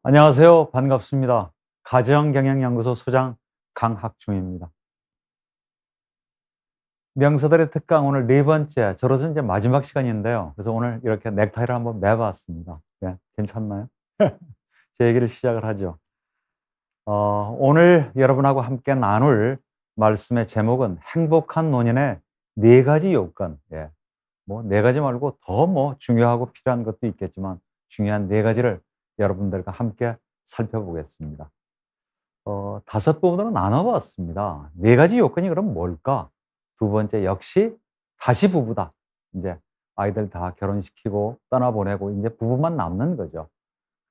안녕하세요. 반갑습니다. 가정경영연구소 소장 강학중입니다. 명사들의 특강 오늘 네 번째, 저로서 이제 마지막 시간인데요. 그래서 오늘 이렇게 넥타이를 한번 매봤습니다. 예, 괜찮나요? 제 얘기를 시작을 하죠. 오늘 여러분하고 함께 나눌 말씀의 제목은 행복한 노년의 네 가지 요건. 예, 뭐 네 가지 말고 더 중요하고 필요한 것도 있겠지만 중요한 네 가지를 여러분들과 함께 살펴보겠습니다. 다섯 부분으로 나눠봤습니다. 네 가지 요건이 그럼 뭘까? 두 번째, 역시 다시 부부다. 이제 아이들 다 결혼시키고 떠나보내고 이제 부부만 남는 거죠.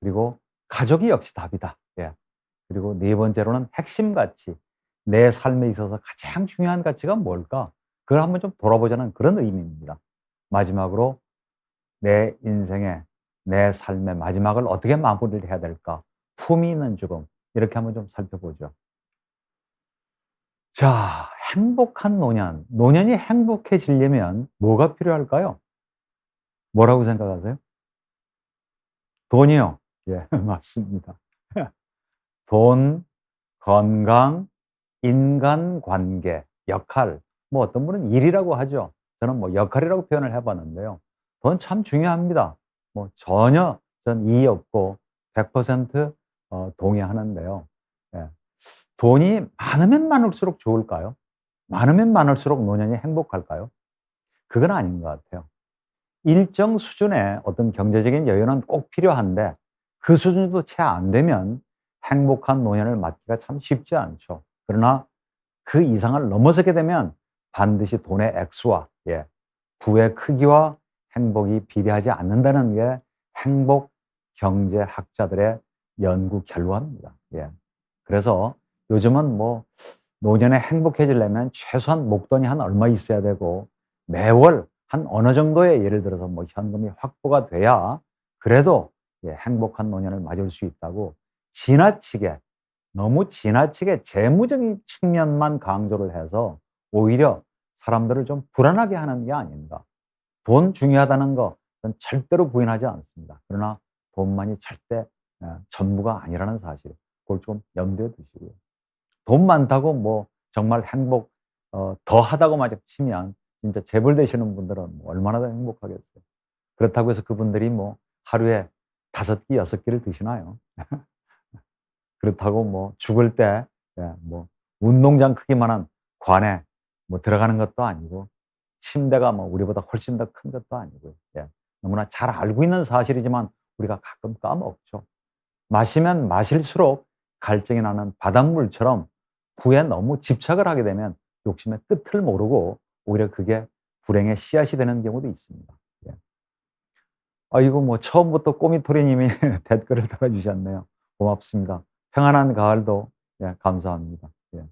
그리고 가족이 역시 답이다. 예. 그리고 네 번째로는 핵심 가치. 내 삶에 있어서 가장 중요한 가치가 뭘까? 그걸 한번 좀 돌아보자는 그런 의미입니다. 마지막으로 내 인생의, 내 삶의 마지막을 어떻게 마무리를 해야 될까? 품위 있는 죽음. 이렇게 한번 좀 살펴보죠. 자, 행복한 노년. 노년이 행복해지려면 뭐가 필요할까요? 뭐라고 생각하세요? 돈이요. 예, 맞습니다. 돈, 건강, 인간관계, 역할. 뭐 어떤 분은 일이라고 하죠. 저는 뭐 역할이라고 표현을 해봤는데요. 돈 참 중요합니다. 뭐 전혀 전 이의 없고 100% 동의하는데요. 예. 돈이 많으면 많을수록 좋을까요? 많으면 많을수록 노년이 행복할까요? 그건 아닌 것 같아요. 일정 수준의 어떤 경제적인 여유는 꼭 필요한데 그 수준도 채 안 되면 행복한 노년을 맞기가 참 쉽지 않죠. 그러나 그 이상을 넘어서게 되면 반드시 돈의 액수와 부의 크기와 행복이 비례하지 않는다는 게 행복 경제학자들의 연구 결과입니다. 예. 그래서 요즘은 뭐 노년에 행복해지려면 최소한 목돈이 한 얼마 있어야 되고 매월 한 어느 정도의 예를 들어서 뭐 현금이 확보가 돼야 그래도 행복한 노년을 맞을 수 있다고 지나치게 너무 지나치게 재무적인 측면만 강조를 해서 오히려 사람들을 좀 불안하게 하는 게 아닌가. 돈 중요하다는 거 저는 절대로 부인하지 않습니다. 그러나 돈만이 절대 전부가 아니라는 사실, 그걸 좀 염두에 두시고요. 돈 많다고 뭐 정말 행복 더 하다고만 치면 진짜 재벌 되시는 분들은 뭐 얼마나 더 행복하겠어요. 그렇다고 해서 그분들이 뭐 하루에 5끼, 6끼를 드시나요? 그렇다고 뭐 죽을 때 뭐 운동장 크기만한 관에 뭐 들어가는 것도 아니고 침대가 뭐 우리보다 훨씬 더 큰 것도 아니고요. 예. 너무나 잘 알고 있는 사실이지만 우리가 가끔 까먹죠. 마시면 마실수록 갈증이 나는 바닷물처럼 부에 너무 집착을 하게 되면 욕심의 끝을 모르고 오히려 그게 불행의 씨앗이 되는 경우도 있습니다. 예. 이거 뭐 처음부터 꼬미토리님이 댓글을 달아주셨네요. 고맙습니다. 평안한 가을도 감사합니다. 예.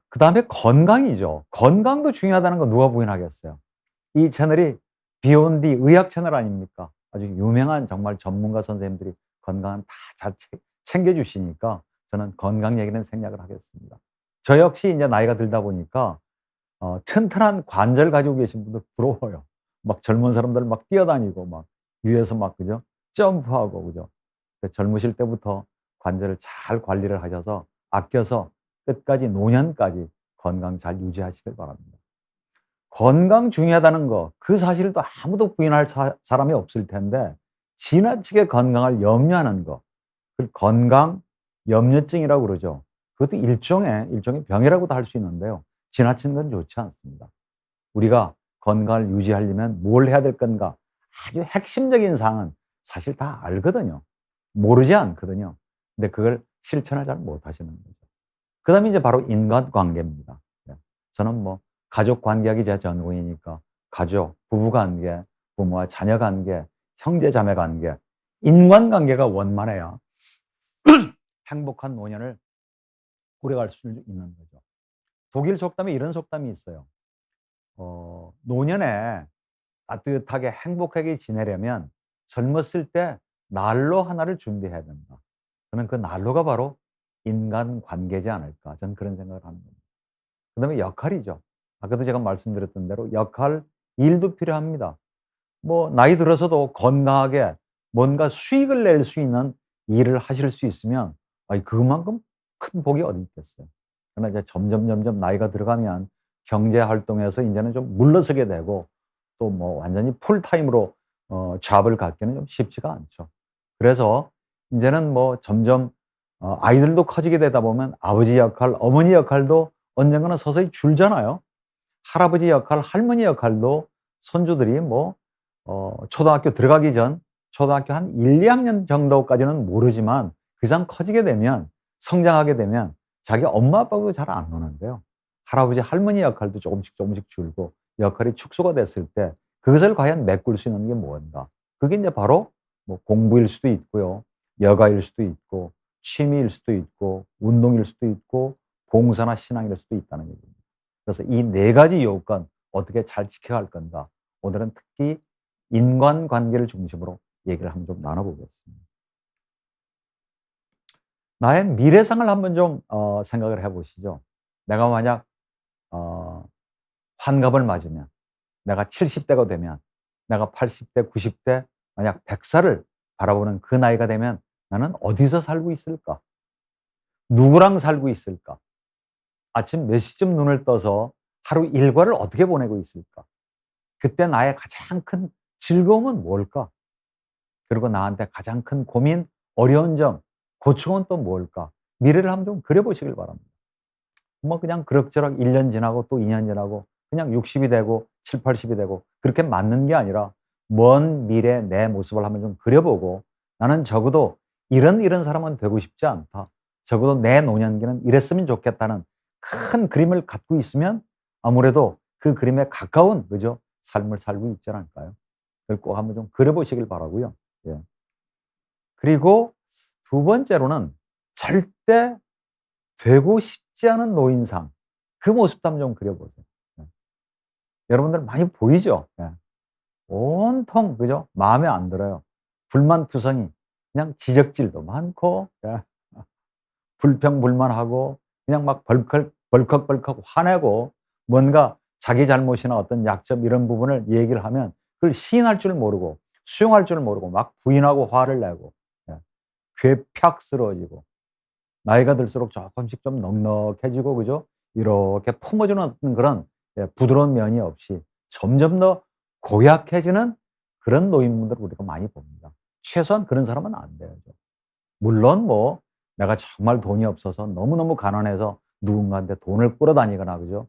그다음에 건강이죠. 건강도 중요하다는 거 누가 부인하겠어요. 이 채널이 비욘디 의학 채널 아닙니까? 아주 유명한 정말 전문가 선생님들이 건강은 다 잘 챙겨주시니까 저는 건강 얘기는 생략을 하겠습니다. 저 역시 이제 나이가 들다 보니까 튼튼한 관절 가지고 계신 분들 부러워요. 막 젊은 사람들 막 뛰어다니고 막 위에서 막 그죠? 점프하고 그죠? 젊으실 때부터 관절을 잘 관리를 하셔서 아껴서 끝까지 노년까지 건강 잘 유지하시길 바랍니다. 건강 중요하다는 거, 그 사실을 또 아무도 부인할 사람이 없을 텐데 지나치게 건강을 염려하는 거, 그 건강 염려증이라고 그러죠. 그것도 일종의 병이라고도 할 수 있는데요. 지나치는 건 좋지 않습니다. 우리가 건강을 유지하려면 뭘 해야 될 건가? 아주 핵심적인 사항은 사실 다 알거든요. 모르지 않거든요. 근데 그걸 실천을 잘 못하시는 거죠. 그다음에 이제 바로 인간관계입니다. 예. 저는 뭐 가족 관계학이 제 전공이니까 가족, 부부 관계, 부모와 자녀 관계, 형제 자매 관계, 인간관계가 원만해야 행복한 노년을 오래갈 수 있는 거죠. 독일 속담에 이런 속담이 있어요. 노년에 따뜻하게 행복하게 지내려면 젊었을 때 난로 하나를 준비해야 된다. 저는 그 난로가 바로 인간관계지 않을까. 저는 그런 생각을 하는 겁니다. 그다음에 역할이죠. 아까도 제가 말씀드렸던 대로 역할, 일도 필요합니다. 뭐 나이 들어서도 건강하게 뭔가 수익을 낼 수 있는 일을 하실 수 있으면 그만큼 큰 복이 어디 있겠어요. 그러나 이제 점점 나이가 들어가면 경제 활동에서 이제는 좀 물러서게 되고 또 뭐 완전히 풀타임으로 잡을 갖기는 좀 쉽지가 않죠. 그래서 인제는 뭐 점점 아이들도 커지게 되다 보면 아버지 역할, 어머니 역할도 언젠가는 서서히 줄잖아요. 할아버지 역할, 할머니 역할도 손주들이 뭐 초등학교 들어가기 전 초등학교 한 1-2 학년 정도까지는 모르지만 그 이상 커지게 되면 성장하게 되면 자기 엄마 아빠하고 잘 안 노는데요. 할아버지, 할머니 역할도 조금씩 줄고 역할이 축소가 됐을 때 그것을 과연 메꿀 수 있는 게 뭔가? 그게 인제 바로 뭐 공부일 수도 있고요. 여가일 수도 있고 취미일 수도 있고 운동일 수도 있고 봉사나 신앙일 수도 있다는 얘기입니다. 그래서 이 4가지 요건 어떻게 잘 지켜갈 건가? 오늘은 특히 인간관계를 중심으로 얘기를 한번 좀 나눠 보겠습니다. 나의 미래상을 한번 좀 생각을 해 보시죠. 내가 만약 어 환갑을 맞으면, 내가 70 대가 되면, 내가 80 대, 90 대, 만약 100 살을 바라보는 그 나이가 되면 나는 어디서 살고 있을까? 누구랑 살고 있을까? 아침 몇 시쯤 눈을 떠서 하루 일과를 어떻게 보내고 있을까? 그때 나의 가장 큰 즐거움은 뭘까? 그리고 나한테 가장 큰 고민, 어려운 점, 고충은 또 뭘까? 미래를 한번 좀 그려 보시길 바랍니다. 뭐 그냥 그럭저럭 1년 지나고 또 2년 지나고 그냥 60이 되고 70-80이 되고 그렇게 맞는 게 아니라 먼 미래 내 모습을 한번 좀 그려 보고 '나는 적어도 이런 사람은 되고 싶지 않다. 적어도 내 노년기는 이랬으면 좋겠다.'는 큰 그림을 갖고 있으면 아무래도 그 그림에 가까운 그죠? 삶을 살고 있지 않을까요? 그걸 꼭 한번 좀 그려 보시길 바라고요. 예. 그리고 두 번째로는 절대 되고 싶지 않은 노인상, 그 모습도 한번 좀 그려 보세요. 예. 여러분들 많이 보이죠? 예. 온통 그죠? 마음에 안 들어요. 불만투성이, 그냥 지적질도 많고 예. 불평불만하고 그냥 막 벌컥벌컥 화내고 뭔가 자기 잘못이나 어떤 약점 이런 부분을 얘기를 하면 그걸 시인할 줄 모르고 수용할 줄 모르고 막 부인하고 화를 내고 예. 괴팍스러워지고 나이가 들수록 조금씩 좀 넉넉해지고 그죠? 이렇게 품어주는 어떤 그런 부드러운 면이 없이 점점 더 고약해지는 그런 노인분들을 우리가 많이 봅니다. 최소한 그런 사람은 안 돼야죠. 물론 뭐 내가 정말 돈이 없어서 너무너무 가난해서 누군가한테 돈을 끌어다니거나 그죠?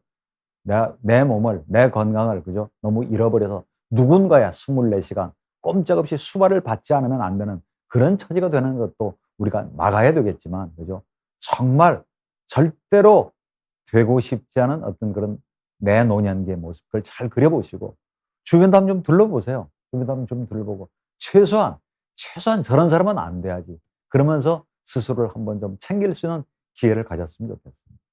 내가 내 몸을 내 건강을 그죠? 너무 잃어버려서 누군가야 24시간 꼼짝없이 수발을 받지 않으면 안 되는 그런 처지가 되는 것도 우리가 막아야 되겠지만 그죠? 정말 절대로 되고 싶지 않은 어떤 그런 내 노년기의 모습 그걸 잘 그려 보시고 주변도 한번 좀 둘러보세요. 주변도 한번 좀 둘러보고 최소한 저런 사람은 안 돼야지. 그러면서 스스로를 한번 좀 챙길 수 있는 기회를 가졌으면 좋겠습니다.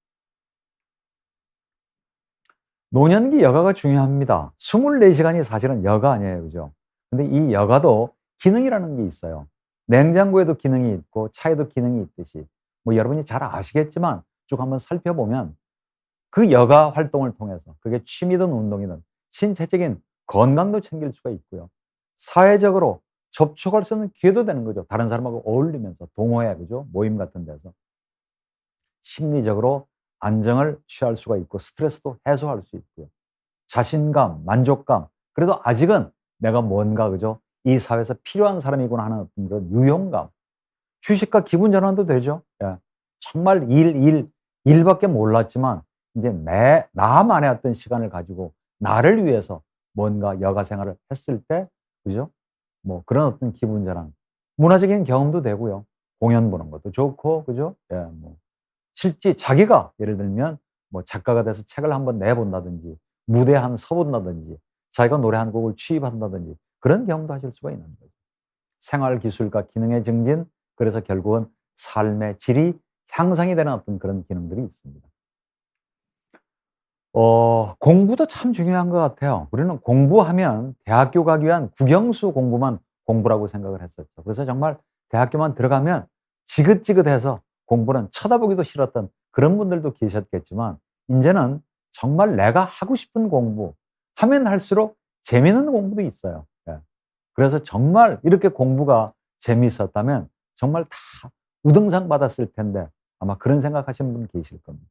노년기 여가가 중요합니다. 24시간이 사실은 여가 아니에요. 그죠? 근데 이 여가도 기능이라는 게 있어요. 냉장고에도 기능이 있고 차에도 기능이 있듯이 뭐 여러분이 잘 아시겠지만 쭉 한번 살펴보면 그 여가 활동을 통해서 그게 취미든 운동이든 신체적인 건강도 챙길 수가 있고요. 사회적으로 접촉할 수 있는 기회도 되는 거죠. 다른 사람하고 어울리면서 동호회 그죠? 모임 같은 데서. 심리적으로 안정을 취할 수가 있고 스트레스도 해소할 수 있고요. 자신감, 만족감. 그래도 아직은 내가 뭔가 그죠? 이 사회에서 필요한 사람이구나 하는 어떤 그런 유용감. 휴식과 기분 전환도 되죠. 예. 정말 일밖에 몰랐지만 이제 나만의 어떤 시간을 가지고 나를 위해서 뭔가 여가 생활을 했을 때 그죠? 뭐 그런 어떤 기분 전환. 문화적인 경험도 되고요. 공연 보는 것도 좋고 그죠? 예 뭐 실제 자기가 예를 들면 뭐 작가가 돼서 책을 한번 내본다든지 무대에 한 서본다든지 자기가 노래 한 곡을 취입한다든지 그런 경험도 하실 수가 있는 거죠. 생활 기술과 기능의 증진 그래서 결국은 삶의 질이 향상이 되는 어떤 그런 기능들이 있습니다. 공부도 참 중요한 것 같아요. 우리는 공부하면 대학교 가기 위한 국영수 공부만 공부라고 생각을 했었죠. 그래서 정말 대학교만 들어가면 지긋지긋해서 공부는 쳐다보기도 싫었던 그런 분들도 계셨겠지만 인제는 정말 내가 하고 싶은 공부, 하면 할수록 재미있는 공부도 있어요. 예. 그래서 정말 이렇게 공부가 재미있었다면 정말 다 우등상 받았을 텐데 아마 그런 생각하시는 분 계실 겁니다.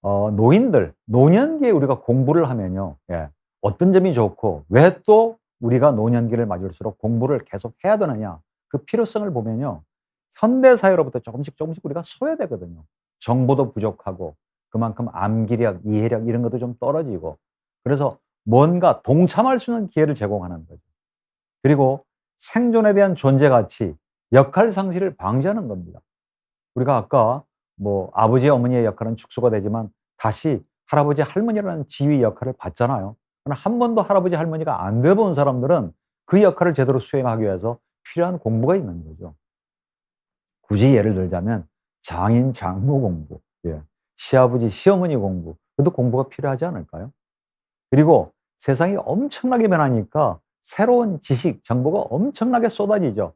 노인들, 노년기에 우리가 공부를 하면요. 예, 어떤 점이 좋고 왜 또 우리가 노년기를 맞을수록 공부를 계속 해야 되느냐. 그 필요성을 보면요. 현대 사회로부터 조금씩 우리가 소외되거든요. 정보도 부족하고 그만큼 암기력, 이해력 이런 것도 좀 떨어지고 그래서 뭔가 동참할 수 있는 기회를 제공하는 거죠. 그리고 생존에 대한 존재 가치, 역할 상실을 방지하는 겁니다. 우리가 아까 뭐 아버지, 어머니의 역할은 축소가 되지만 다시 할아버지, 할머니라는 지위 역할을 받잖아요. 그러나 한 번도 할아버지, 할머니가 안 돼본 사람들은 그 역할을 제대로 수행하기 위해서 필요한 공부가 있는 거죠. 굳이 예를 들자면 장인, 장모 공부, 예. 시아버지, 시어머니 공부, 그것도 공부가 필요하지 않을까요? 그리고 세상이 엄청나게 변하니까 새로운 지식, 정보가 엄청나게 쏟아지죠.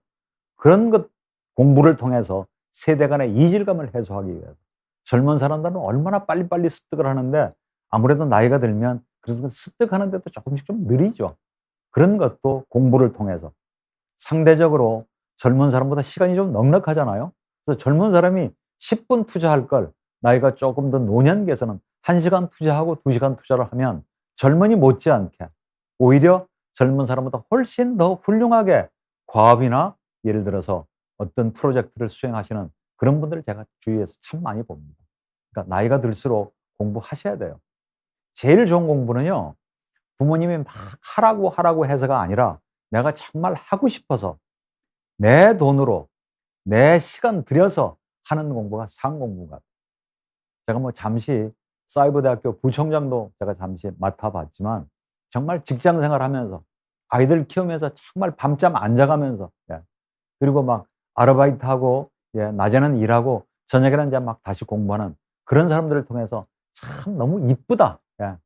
그런 것 공부를 통해서 세대 간의 이질감을 해소하기 위해서 젊은 사람들은 얼마나 빨리빨리 습득을 하는데 아무래도 나이가 들면 그래서 습득하는 데도 조금씩 좀 느리죠. 그런 것도 공부를 통해서 상대적으로 젊은 사람보다 시간이 좀 넉넉하잖아요. 그래서 젊은 사람이 10분 투자할 걸 나이가 조금 더 노년기에서는 1시간 투자하고 2시간 투자를 하면 젊은이 못지않게 오히려 젊은 사람보다 훨씬 더 훌륭하게 과업이나 예를 들어서 어떤 프로젝트를 수행하시는 그런 분들을 제가 주위에서 참 많이 봅니다. 그러니까 나이가 들수록 공부하셔야 돼요. 제일 좋은 공부는요. 부모님이 막 하라고 해서가 아니라 내가 정말 하고 싶어서 내 돈으로 내 시간 들여서 하는 공부가 상공부가. 제가 뭐 잠시 사이버대학교 부총장도 제가 잠시 맡아봤지만 정말 직장 생활하면서 아이들 키우면서 정말 밤잠 안 자가면서 예. 그리고 막 아르바이트하고 예, 낮에는 일하고 저녁에는 이제 막 다시 공부하는 그런 사람들을 통해서 참 너무 이쁘다. 예.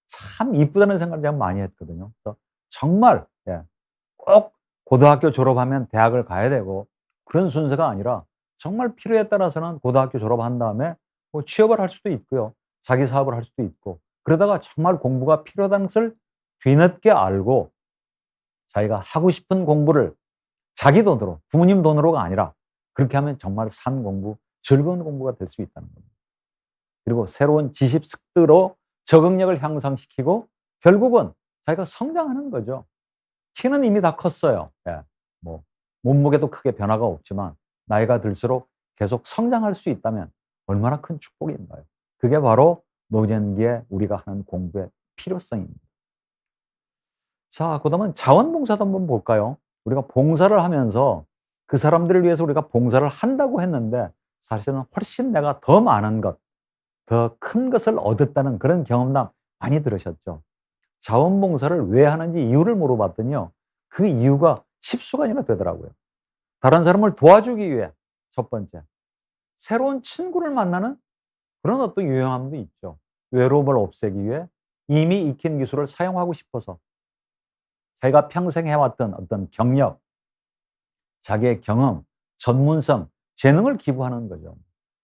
참 이쁘다는 생각을 제가 많이 했거든요. 그래서 정말 예, 꼭 고등학교 졸업하면 대학을 가야 되고 그런 순서가 아니라 정말 필요에 따라서는 고등학교 졸업한 다음에 뭐 취업을 할 수도 있고요. 자기 사업을 할 수도 있고 그러다가 정말 공부가 필요하다는 것을 뒤늦게 알고 자기가 하고 싶은 공부를 자기 돈으로 부모님 돈으로가 아니라 그렇게 하면 정말 산 공부, 즐거운 공부가 될 수 있다는 겁니다. 그리고 새로운 지식 습득으로 적응력을 향상시키고 결국은 자기가 성장하는 거죠. 키는 이미 다 컸어요. 예. 뭐 몸무게도 크게 변화가 없지만 나이가 들수록 계속 성장할 수 있다면 얼마나 큰 축복인가요? 그게 바로 노년기에 우리가 하는 공부의 필요성입니다. 자, 그다음은 자원봉사도 한번 볼까요? 우리가 봉사를 하면서 그 사람들을 위해서 우리가 봉사를 한다고 했는데 사실은 훨씬 내가 더 많은 것, 더 큰 것을 얻었다는 그런 경험담 많이 들으셨죠? 자원봉사를 왜 하는지 이유를 물어봤더니요. 그 이유가 10수간이나 되더라고요. 다른 사람을 도와주기 위해 첫 번째. 새로운 친구를 만나는 그런 어떤 유용함도 있죠. 외로움을 없애기 위해 이미 익힌 기술을 사용하고 싶어서 자기가 평생 해왔던 어떤 경력, 자기의 경험, 전문성, 재능을 기부하는 거죠.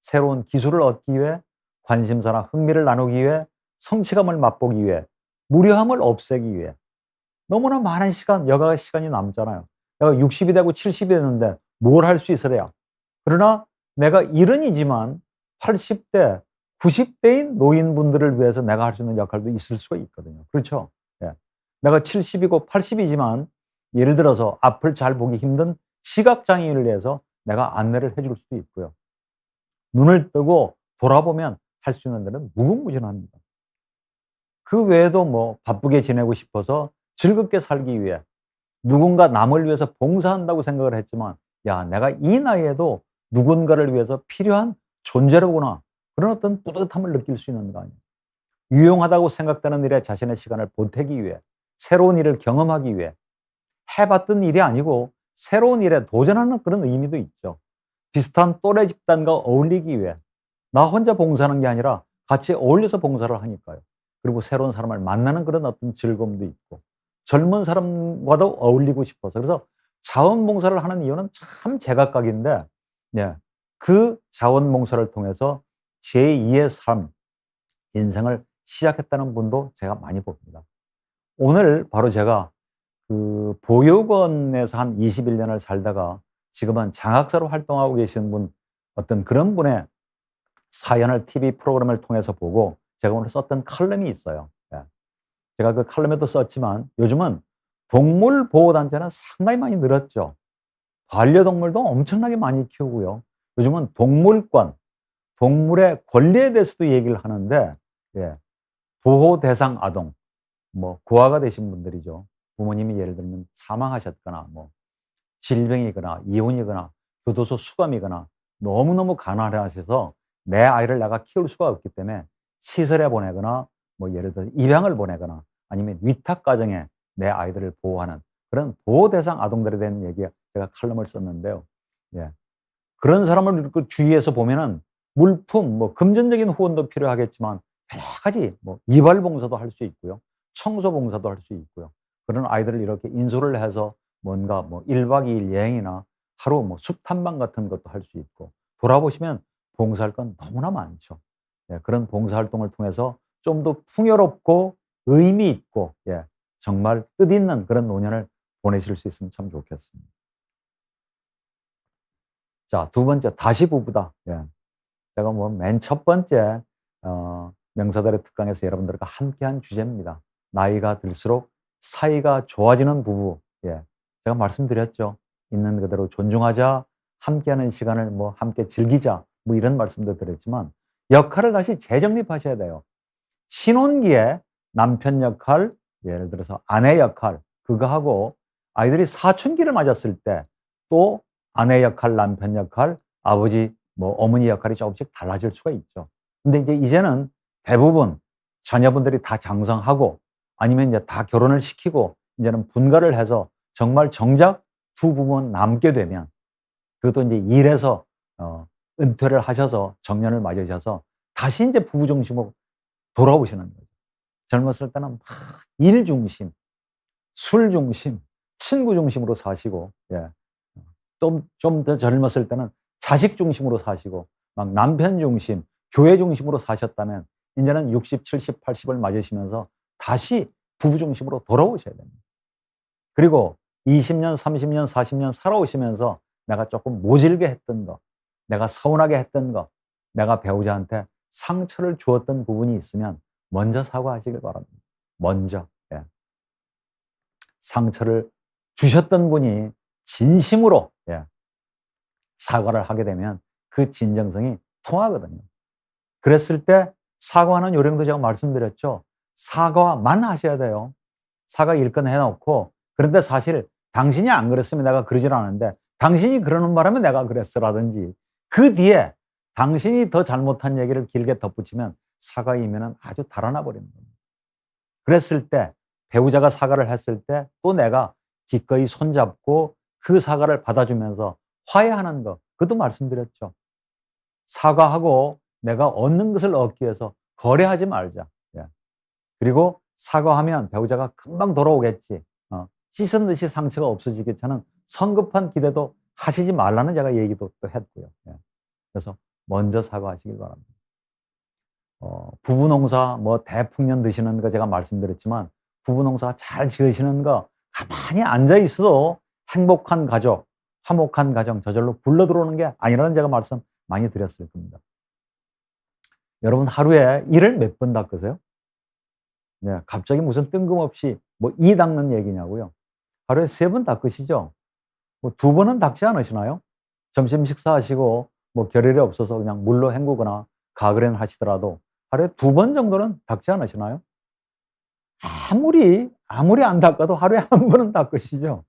새로운 기술을 얻기 위해 관심사나 흥미를 나누기 위해 성취감을 맛보기 위해 무료함을 없애기 위해 너무나 많은 시간, 여가 시간이 남잖아요. 내가 60이 되고 70이 됐는데 뭘 할 수 있으랴. 그러나 내가 70이지만 80대, 90대인 노인분들을 위해서 내가 할 수 있는 역할도 있을 수가 있거든요. 그렇죠? 예. 내가 70이고 80이지만 예를 들어서 앞을 잘 보기 힘든 시각장애인을 위해서 내가 안내를 해줄 수도 있고요. 눈을 뜨고 돌아보면 할 수 있는 데는 무궁무진합니다. 그 외에도 뭐 바쁘게 지내고 싶어서 즐겁게 살기 위해 누군가 남을 위해서 봉사한다고 생각을 했지만 야, 내가 이 나이에도 누군가를 위해서 필요한 존재로구나. 그런 어떤 뿌듯함을 느낄 수 있는 거 아니에요. 유용하다고 생각되는 일에 자신의 시간을 보태기 위해 새로운 일을 경험하기 위해 해봤던 일이 아니고 새로운 일에 도전하는 그런 의미도 있죠. 비슷한 또래 집단과 어울리기 위해 나 혼자 봉사하는 게 아니라 같이 어울려서 봉사를 하니까요. 그리고 새로운 사람을 만나는 그런 어떤 즐거움도 있고 젊은 사람과도 어울리고 싶어서 그래서 자원봉사를 하는 이유는 참 제각각인데 예, 그 자원봉사를 통해서 제2의 삶, 인생을 시작했다는 분도 제가 많이 봅니다. 오늘 바로 제가 그 보육원에서 한 21년을 살다가 지금은 장학사로 활동하고 계시는 분, 어떤 그런 분의 사연을 TV 프로그램을 통해서 보고 제가 오늘 썼던 칼럼이 있어요. 예. 제가 그 칼럼에도 썼지만 요즘은 동물 보호 단체는 상당히 많이 늘었죠. 반려동물도 엄청나게 많이 키우고요. 요즘은 동물권, 동물의 권리에 대해서도 얘기를 하는데, 예, 보호 대상 아동, 뭐 고아가 되신 분들이죠. 부모님이 예를 들면 사망하셨거나 뭐 질병이거나 이혼이거나 교도소 수감이거나 너무너무 가난하셔서 내 아이를 내가 키울 수가 없기 때문에 시설에 보내거나 뭐 예를 들어 입양을 보내거나 아니면 위탁 가정에 내 아이들을 보호하는 그런 보호 대상 아동들에 대한 얘기, 제가 칼럼을 썼는데요. 예. 그런 사람을 그 주위에서 보면은 물품, 뭐 금전적인 후원도 필요하겠지만 여러 가지 뭐 이발 봉사도 할 수 있고요. 청소 봉사도 할 수 있고요. 그런 아이들을 이렇게 인솔을 해서 뭔가 뭐 1박 2일 여행이나 하루 뭐 숲 탐방 같은 것도 할 수 있고, 돌아보시면 봉사할 건 너무나 많죠. 예, 그런 봉사 활동을 통해서 좀 더 풍요롭고 의미 있고, 예, 정말 뜻있는 그런 노년을 보내실 수 있으면 참 좋겠습니다. 자, 두 번째, 다시 부부다. 예. 제가 뭐 맨 첫 번째 명사들의 특강에서 여러분들과 함께한 주제입니다. 나이가 들수록 사이가 좋아지는 부부. 예. 제가 말씀드렸죠. 있는 그대로 존중하자, 함께하는 시간을 뭐 함께 즐기자, 뭐 이런 말씀도 드렸지만 역할을 다시 재정립하셔야 돼요. 신혼기에 남편 역할, 예를 들어서 아내 역할, 그거 하고 아이들이 사춘기를 맞았을 때 또 아내 역할, 남편 역할, 아버지, 뭐 어머니 역할이 조금씩 달라질 수가 있죠. 근데 이제 이제는 대부분 자녀분들이 다 장성하고 아니면 이제 다 결혼을 시키고 이제는 분가를 해서 정말 정작 두 부부는 남게 되면, 그것도 이제 일해서 은퇴를 하셔서 정년을 맞으셔서 다시 이제 부부 중심으로 돌아오시는 거죠. 젊었을 때는 막 일 중심, 술 중심, 친구 중심으로 사시고, 예. 좀 더 젊었을 때는 자식 중심으로 사시고, 막 남편 중심, 교회 중심으로 사셨다면 이제는 60, 70, 80을 맞으시면서 다시 부부 중심으로 돌아오셔야 됩니다. 그리고 20년, 30년, 40년 살아오시면서 내가 조금 모질게 했던 거, 내가 서운하게 했던 거, 내가 배우자한테 상처를 주었던 부분이 있으면 먼저 사과하시길 바랍니다. 먼저. 예. 상처를 주셨던 분이 진심으로, 예, 사과를 하게 되면 그 진정성이 통하거든요. 그랬을 때 사과하는 요령도 제가 말씀드렸죠. 사과만 하셔야 돼요. 사과 일건 해놓고, 그런데 사실 당신이 안 그랬으면 내가 그러질 않은데 당신이 그러는 바람에 내가 그랬어라든지, 그 뒤에 당신이 더 잘못한 얘기를 길게 덧붙이면 사과 이면은 아주 달아나 버리는 겁니다. 그랬을 때 배우자가 사과를 했을 때 또 내가 기꺼이 손잡고 그 사과를 받아주면서 화해하는 것, 그것도 말씀드렸죠. 사과하고 내가 얻는 것을 얻기 위해서 거래하지 말자. 예. 그리고 사과하면 배우자가 금방 돌아오겠지. 씻은 듯이 상처가 없어지겠다는 성급한 기대도 하시지 말라는 제가 얘기도 또 했고요. 예. 그래서 먼저 사과하시길 바랍니다. 부부 농사 뭐 대풍년 드시는 거 제가 말씀드렸지만, 부부 농사 잘 지으시는 거 가만히 앉아 있어도 행복한 가족, 화목한 가정 저절로 굴러 들어오는 게 아니라는 제가 말씀 많이 드렸을 겁니다. 여러분 하루에 이를 몇 번 닦으세요? 네, 갑자기 무슨 뜬금없이 뭐 이 닦는 얘기냐고요. 하루에 3번 닦으시죠? 뭐 2번은 닦지 않으시나요? 점심 식사하시고 뭐 겨를이 없어서 그냥 물로 헹구거나 가글엔 하시더라도 하루에 2번 정도는 닦지 않으시나요? 아무리 안 닦아도 하루에 1번은 닦으시죠.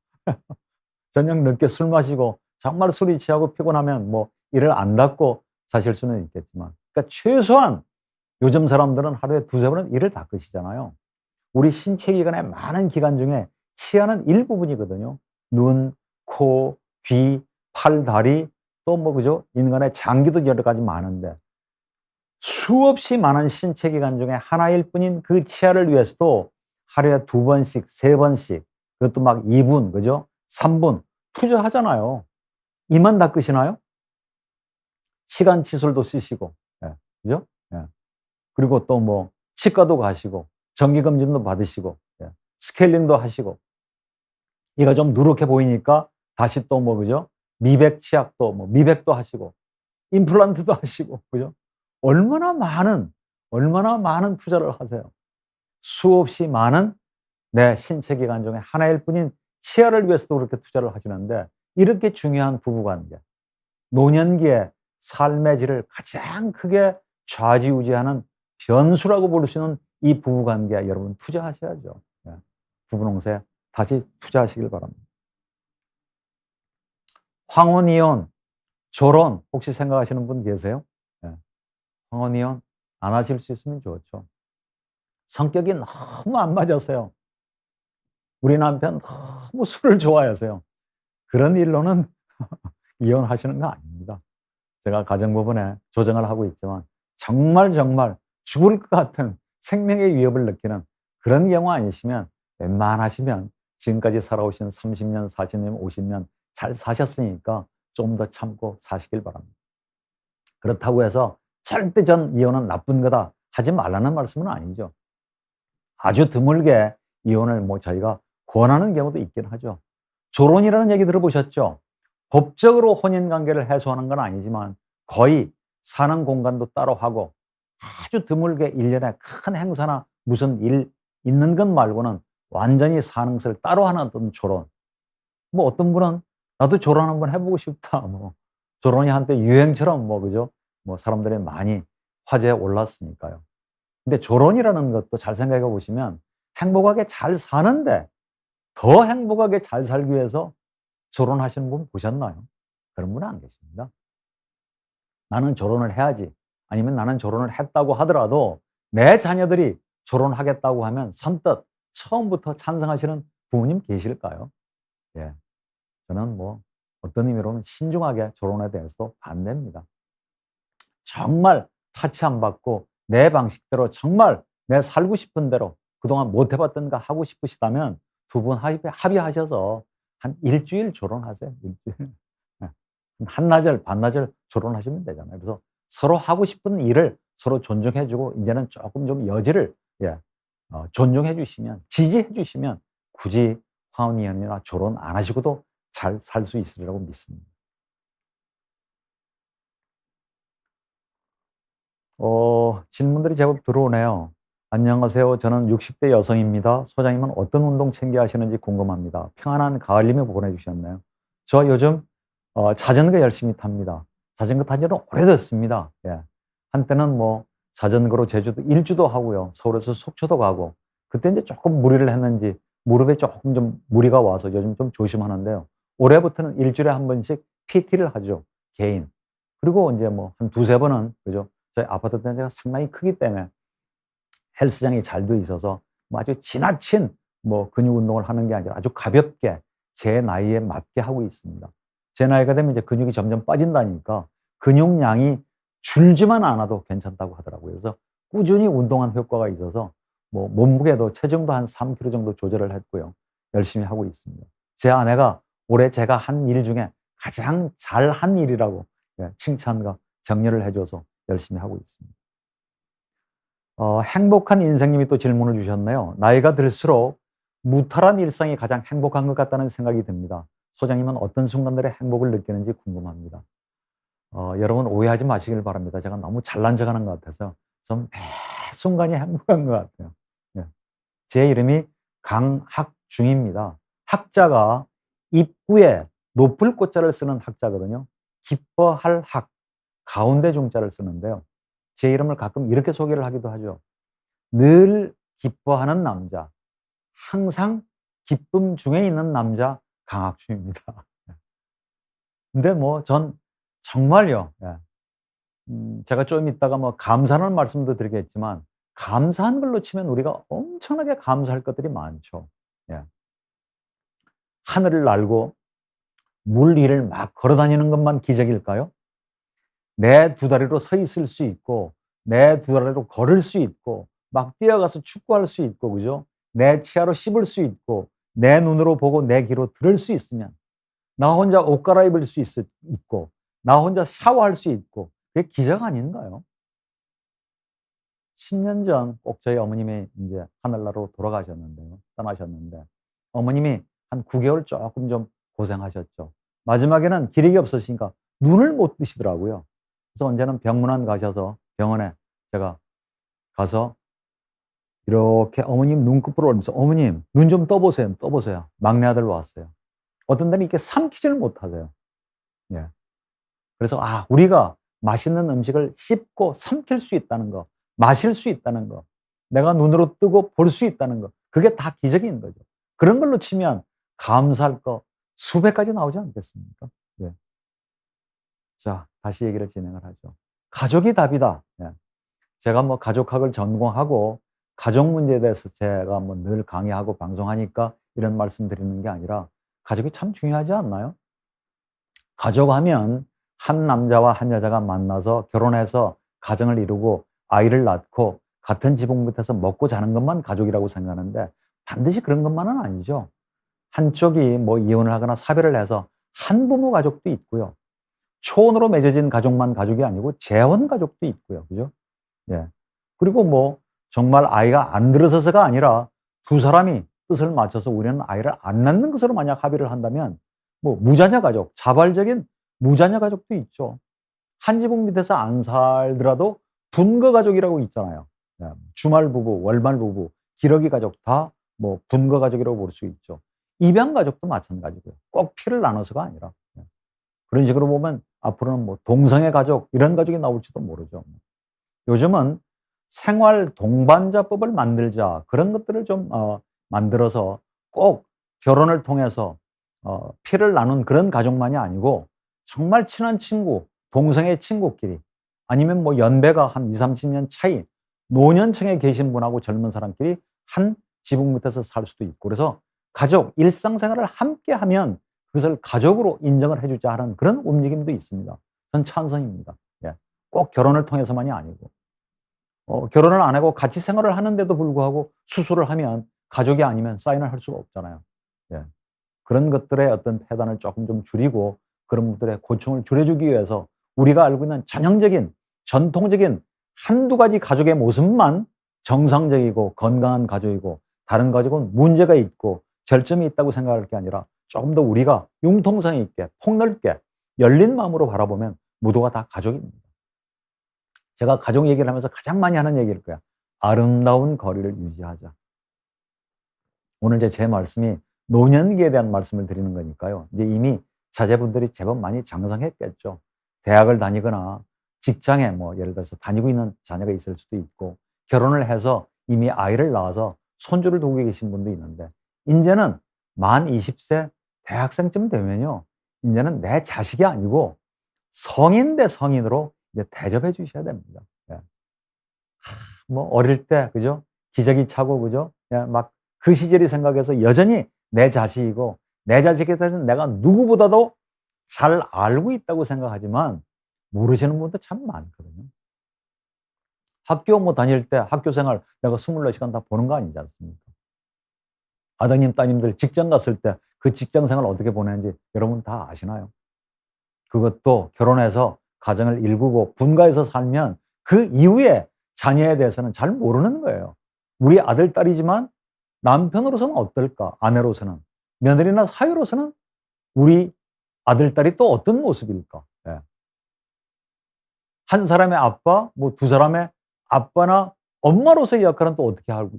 저녁 늦게 술 마시고 정말 술이 취하고 피곤하면 뭐 이를 안 닦고 자실 수는 있겠지만, 그러니까 최소한 요즘 사람들은 하루에 2-3번은 이를 닦으시잖아요. 우리 신체 기관의 많은 기관 중에 치아는 일부분이거든요. 눈, 코, 귀, 팔, 다리, 또 뭐 그죠? 인간의 장기도 여러 가지 많은데 수없이 많은 신체 기관 중에 하나일 뿐인 그 치아를 위해서도 하루에 2번씩, 3번씩, 그것도 막 2분, 그죠? 3분 투자하잖아요. 이만 닦으시나요? 시간 치술도 쓰시고, 예, 그죠? 예. 그리고 또 뭐 치과도 가시고, 정기검진도 받으시고, 예, 스케일링도 하시고, 이가 좀 누렇게 보이니까 다시 또 뭐 그죠? 미백 치약도 뭐 미백도 하시고 임플란트도 하시고 그죠? 얼마나 많은 투자를 하세요. 수없이 많은 내 신체 기관 중에 하나일 뿐인 치아를 위해서도 그렇게 투자를 하시는데 이렇게 중요한 부부관계, 노년기에 삶의 질을 가장 크게 좌지우지하는 변수라고 볼 수 있는 이 부부관계에 여러분 투자하셔야죠. 예. 부부농사에 다시 투자하시길 바랍니다. 황혼이혼, 결혼 혹시 생각하시는 분 계세요? 예. 황혼이혼 안 하실 수 있으면 좋죠. 성격이 너무 안 맞아서요. 우리 남편 너무 술을 좋아해서요. 그런 일로는 이혼하시는 거 아닙니다. 제가 가정법원에 조정을 하고 있지만 정말 죽을 것 같은 생명의 위협을 느끼는 그런 경우 아니시면 웬만하시면 지금까지 살아오신 30년, 40년, 50년 잘 사셨으니까 좀 더 참고 사시길 바랍니다. 그렇다고 해서 절대 전 이혼은 나쁜 거다 하지 말라는 말씀은 아니죠. 아주 드물게 이혼을 뭐 저희가 권하는 경우도 있긴 하죠. 조론이라는 얘기 들어보셨죠? 법적으로 혼인관계를 해소하는 건 아니지만 거의 사는 공간도 따로 하고 아주 드물게 1년에 큰 행사나 무슨 일 있는 것 말고는 완전히 사는 것을 따로 하는 어떤 조론. 뭐 어떤 분은 나도 조론 한번 해보고 싶다. 뭐 조론이 한때 유행처럼 뭐 그죠? 뭐 사람들이 많이 화제에 올랐으니까요. 근데 조론이라는 것도 잘 생각해 보시면 행복하게 잘 사는데 더 행복하게 잘 살기 위해서 조론하시는 분 보셨나요? 그런 분은 안 계십니다. 나는 결혼을 해야지. 아니면 나는 결혼을 했다고 하더라도 내 자녀들이 결혼하겠다고 하면 선뜻 처음부터 찬성하시는 부모님 계실까요? 예. 저는 뭐 어떤 의미로는 신중하게 결혼에 대해서도 반대입니다. 정말 타치 안 받고 내 방식대로 정말 내 살고 싶은 대로 그동안 못 해봤던 거 하고 싶으시다면 두 분 합의하셔서 한 일주일 결혼하세요. 일주일. 예. 한나절, 반나절 결혼하시면 되잖아요. 그래서 서로 하고 싶은 일을 서로 존중해주고 이제는 조금 좀 여지를 존중해 주시면, 지지해 주시면 굳이 화혼이혼이나 결혼 안 하시고도 잘 살 수 있으리라고 믿습니다. 질문들이 제법 들어오네요. 안녕하세요. 저는 60대 여성입니다. 소장님은 어떤 운동 챙겨 하시는지 궁금합니다. 평안한 가을님이 보내주셨네요. 저 요즘 자전거 열심히 탑니다. 자전거 탄 지는 오래됐습니다. 예. 한때는 뭐 자전거로 제주도 일주도 하고요. 서울에서 속초도 가고 그때 이제 조금 무리를 했는지 무릎에 조금 좀 무리가 와서 요즘 좀 조심하는데요. 올해부터는 일주일에 한 번씩 PT를 하죠. 개인. 그리고 이제 뭐 한 두세 번은 그죠. 저희 아파트 단지가 상당히 크기 때문에 헬스장이 잘 돼 있어서 뭐 아주 지나친 뭐 근육 운동을 하는 게 아니라 아주 가볍게 제 나이에 맞게 하고 있습니다. 제 나이가 되면 이제 근육이 점점 빠진다니까 근육량이 줄지만 않아도 괜찮다고 하더라고요. 그래서 꾸준히 운동한 효과가 있어서 뭐 몸무게도 체중도 한 3kg 정도 조절을 했고요. 열심히 하고 있습니다. 제 아내가 올해 제가 한 일 중에 가장 잘한 일이라고 칭찬과 격려를 해줘서 열심히 하고 있습니다. 행복한 인생님이 또 질문을 주셨네요. 나이가 들수록 무탈한 일상이 가장 행복한 것 같다는 생각이 듭니다. 소장님은 어떤 순간들에 행복을 느끼는지 궁금합니다. 여러분 오해하지 마시길 바랍니다. 제가 너무 잘난 척하는 것 같아서 좀 매 순간이 행복한 것 같아요. 예. 제 이름이 강학중입니다. 학자가 입구에 높을 꽃자를 쓰는 학자거든요. 기뻐할 학, 가운데 중자를 쓰는데요. 제 이름을 가끔 이렇게 소개를 하기도 하죠. 늘 기뻐하는 남자, 항상 기쁨 중에 있는 남자 강학중입니다. 근데 뭐 전 정말요. 제가 좀 이따가 뭐 감사하는 말씀도 드리겠지만 감사한 걸로 치면 우리가 엄청나게 감사할 것들이 많죠. 예. 하늘을 날고 물 위를 막 걸어 다니는 것만 기적일까요? 내 두 다리로 서 있을 수 있고 내 두 다리로 걸을 수 있고 막 뛰어가서 축구할 수 있고 그죠? 내 치아로 씹을 수 있고 내 눈으로 보고 내 귀로 들을 수 있으면 나 혼자 옷 갈아입을 수 있고 나 혼자 샤워할 수 있고 그게 기적 아닌가요? 10년 전 꼭 저희 어머님이 이제 하늘나라로 돌아가셨는데요. 떠나셨는데 어머님이 한 9개월 조금 좀 고생하셨죠. 마지막에는 기력이 없으시니까 눈을 못 뜨시더라고요. 그래서 언제는 병문안 가셔서 병원에 제가 가서 이렇게 어머님 눈꺼풀을 올리면서 어머님 눈 좀 떠보세요. 떠보세요. 막내 아들 왔어요. 어떤 데는 이렇게 삼키지를 못하세요. 예. 그래서 우리가 맛있는 음식을 씹고 삼킬 수 있다는 거, 마실 수 있다는 거, 내가 눈으로 뜨고 볼 수 있다는 거, 그게 다 기적인 거죠. 그런 걸로 치면 감사할 거 수백 가지 나오지 않겠습니까? 예. 자, 다시 얘기를 진행을 하죠. 가족이 답이다. 예. 제가 뭐 가족학을 전공하고 가족 문제에 대해서 제가 뭐 늘 강의하고 방송하니까 이런 말씀 드리는 게 아니라 가족이 참 중요하지 않나요? 가족하면 한 남자와 한 여자가 만나서 결혼해서 가정을 이루고 아이를 낳고 같은 지붕 밑에서 먹고 자는 것만 가족이라고 생각하는데 반드시 그런 것만은 아니죠. 한쪽이 뭐 이혼을 하거나 사별을 해서 한부모 가족도 있고요. 초혼으로 맺어진 가족만 가족이 아니고 재혼 가족도 있고요. 그죠? 예. 그리고 뭐 정말 아이가 안 들어서서가 아니라 두 사람이 뜻을 맞춰서 우리는 아이를 안 낳는 것으로 만약 합의를 한다면 뭐 무자녀 가족, 자발적인 무자녀 가족도 있죠. 한 지붕 밑에서 안 살더라도 분거 가족이라고 있잖아요. 예. 주말 부부, 월말 부부, 기러기 가족 다 뭐 분거 가족이라고 볼 수 있죠. 입양 가족도 마찬가지고요. 꼭 피를 나눠서가 아니라. 예. 그런 식으로 보면 앞으로는 뭐 동성애 가족 이런 가족이 나올지도 모르죠. 요즘은 생활 동반자법을 만들자 그런 것들을 좀 만들어서 꼭 결혼을 통해서 피를 나눈 그런 가족만이 아니고 정말 친한 친구, 동성애 친구끼리 아니면 뭐 연배가 한 20, 30년 차이 노년층에 계신 분하고 젊은 사람끼리 한 지붕 밑에서 살 수도 있고 그래서 가족, 일상생활을 함께 하면 그것을 가족으로 인정을 해주자 하는 그런 움직임도 있습니다. 전 찬성입니다. 예. 꼭 결혼을 통해서만이 아니고 결혼을 안 하고 같이 생활을 하는데도 불구하고 수술을 하면 가족이 아니면 사인을 할 수가 없잖아요. 예. 그런 것들의 어떤 폐단을 조금 좀 줄이고 그런 분들의 고충을 줄여주기 위해서 우리가 알고 있는 전형적인 전통적인 한두 가지 가족의 모습만 정상적이고 건강한 가족이고 다른 가족은 문제가 있고 결점이 있다고 생각할 게 아니라 조금 더 우리가 융통성 있게 폭넓게 열린 마음으로 바라보면 모두가 다 가족입니다. 제가 가족 얘기를 하면서 가장 많이 하는 얘기일 거야. 아름다운 거리를 유지하자. 오늘 이제 제 말씀이 노년기에 대한 말씀을 드리는 거니까요. 이제 이미 자제분들이 제법 많이 장성했겠죠. 대학을 다니거나 직장에 뭐 예를 들어서 다니고 있는 자녀가 있을 수도 있고 결혼을 해서 이미 아이를 낳아서 손주를 두고 계신 분도 있는데 이제는 만 20세 대학생쯤 되면요. 이제는 내 자식이 아니고 성인 대 성인으로 이제 대접해 주셔야 됩니다. 예. 뭐 어릴 때 그죠? 기저귀 차고 그죠? 예, 막 그 시절이 생각해서 여전히 내 자식이고 내 자식에 대해서는 내가 누구보다도 잘 알고 있다고 생각하지만 모르시는 분도 참 많거든요. 학교 뭐 다닐 때 학교 생활 내가 24시간 다 보는 거 아니지 않습니까? 아드님, 따님들 직장 갔을 때 그 직장 생활 어떻게 보내는지 여러분 다 아시나요? 그것도 결혼해서 가정을 일구고 분가해서 살면 그 이후에 자녀에 대해서는 잘 모르는 거예요. 우리 아들, 딸이지만 남편으로서는 어떨까? 아내로서는. 며느리나 사위로서는 우리 아들, 딸이 또 어떤 모습일까? 예. 한 사람의 아빠, 뭐 두 사람의 아빠나 엄마로서의 역할은 또 어떻게 하고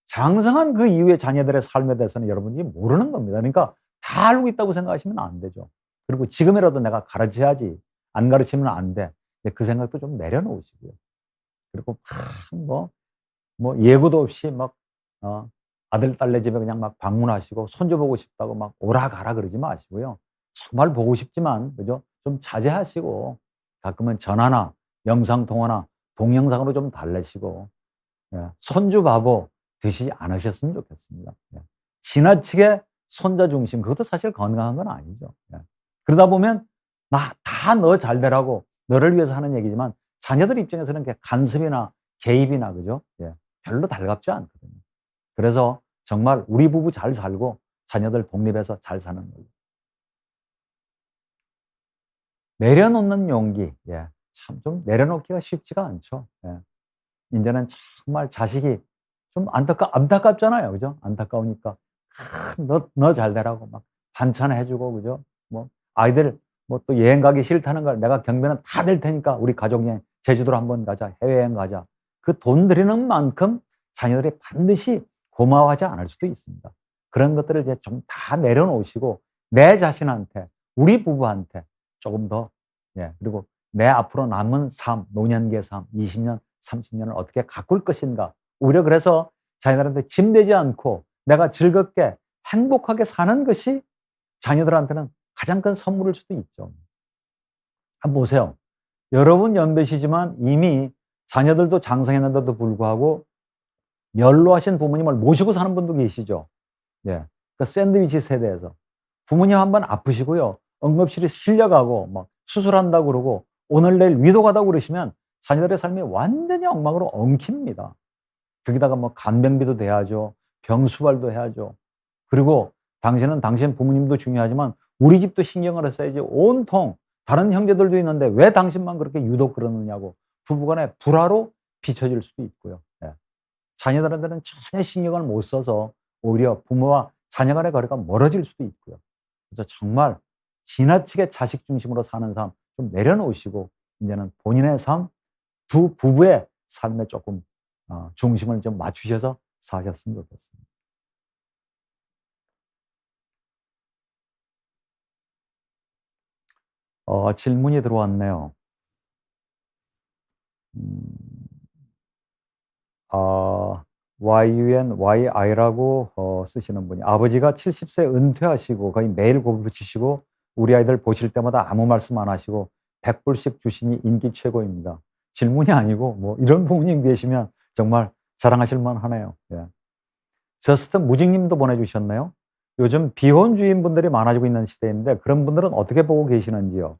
장성한 그 이후의 자녀들의 삶에 대해서는 여러분이 모르는 겁니다. 그러니까 다 알고 있다고 생각하시면 안 되죠. 그리고 지금이라도 내가 가르쳐야지. 안 가르치면 안 돼. 그 생각도 좀 내려놓으시고요. 그리고 뭐 예고도 없이 막 아들, 딸네 집에 그냥 막 방문하시고 손주 보고 싶다고 막 오라 가라 그러지 마시고요. 정말 보고 싶지만 그죠? 좀 자제하시고 가끔은 전화나 영상 통화나 동영상으로 좀 달래시고 손주 바보 되시지 않으셨으면 좋겠습니다. 지나치게 손자 중심 그것도 사실 건강한 건 아니죠. 그러다 보면 나 다 너 잘 되라고 너를 위해서 하는 얘기지만 자녀들 입장에서는 간섭이나 개입이나 그죠? 별로 달갑지 않거든요. 그래서 정말 우리 부부 잘 살고 자녀들 독립해서 잘 사는 걸로. 내려놓는 용기. 참 좀 내려놓기가 쉽지가 않죠. 이제는 정말 자식이 좀 안타깝잖아요. 그죠? 안타까우니까 너 잘 되라고 막 반찬해주고, 그죠? 뭐, 아이들 뭐 또 여행 가기 싫다는 걸 내가 경비는 다 될 테니까 우리 가족여행 제주도로 한번 가자, 해외여행 가자. 그 돈 들이는 만큼 자녀들이 반드시 고마워하지 않을 수도 있습니다. 그런 것들을 이제 좀 다 내려놓으시고 내 자신한테, 우리 부부한테 조금 더, 예, 그리고 내 앞으로 남은 삶, 노년기의 삶, 20년, 30년을 어떻게 가꿀 것인가. 오히려 그래서 자녀들한테 짐되지 않고 내가 즐겁게 행복하게 사는 것이 자녀들한테는 가장 큰 선물일 수도 있죠. 한번 보세요. 여러분 연배시지만 이미 자녀들도 장성했는데도 불구하고 연로하신 부모님을 모시고 사는 분도 계시죠. 예. 그 샌드위치 세대에서 부모님 한번 아프시고요. 응급실에 실려가고 막 수술한다고 그러고 오늘 내일 위도 가다고 그러시면 자녀들의 삶이 완전히 엉망으로 엉킵니다. 거기다가 뭐 간병비도 돼야죠. 병수발도 해야죠. 그리고 당신은 당신 부모님도 중요하지만 우리 집도 신경을 써야지. 온통 다른 형제들도 있는데 왜 당신만 그렇게 유독 그러느냐고 부부간의 불화로 비춰질 수도 있고요. 예. 자녀들한테는 전혀 신경을 못 써서 오히려 부모와 자녀 간의 거리가 멀어질 수도 있고요. 그래서 정말 지나치게 자식 중심으로 사는 삶 좀 내려놓으시고 이제는 본인의 삶, 두 부부의 삶에 조금 중심을 좀 맞추셔서 사셨으면 좋겠습니다. 질문이 들어왔네요. 음, 아, YUNYI라고 쓰시는 분이 아버지가 70세 은퇴하시고 거의 매일 고부 치시고 우리 아이들 보실 때마다 아무 말씀 안 하시고 100불씩 주시니 인기 최고입니다. 질문이 아니고 뭐 이런 부모님 계시면 정말 자랑하실 만하네요. 예. 저스트 무직님도 보내주셨네요. 요즘 비혼주의인분들이 많아지고 있는 시대인데 그런 분들은 어떻게 보고 계시는지요?